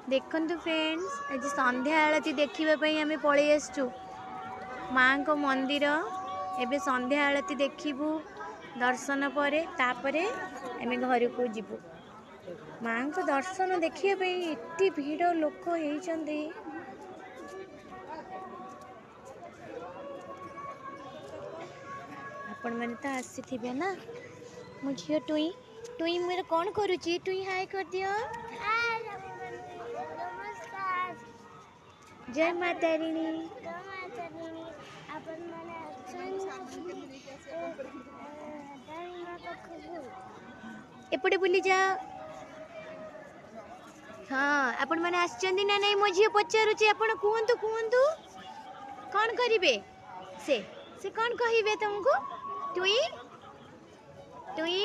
देखंतु फ्रेंड्स आज संध्या आलती देखापी आम पलि आसचु माँ को मंदिर एबे संध्या आलती देखिबू दर्शन पर तापरे आम घर को जीवु माँ को दर्शन देखिए एति भीड़ लोक होइचंदी। आपण मैंने तो आसी ना मो झील टुई टुई मेरे कौन करुची टुई हाय कर दियो। जय माता रानी। एपटे बुली जा। हाँ आपण मैंने आछंदी ना नहीं मो झील पचारुची आपण कहंतु कहंतु कौन करिवे से कौन कहिबे तुमको टुई टुई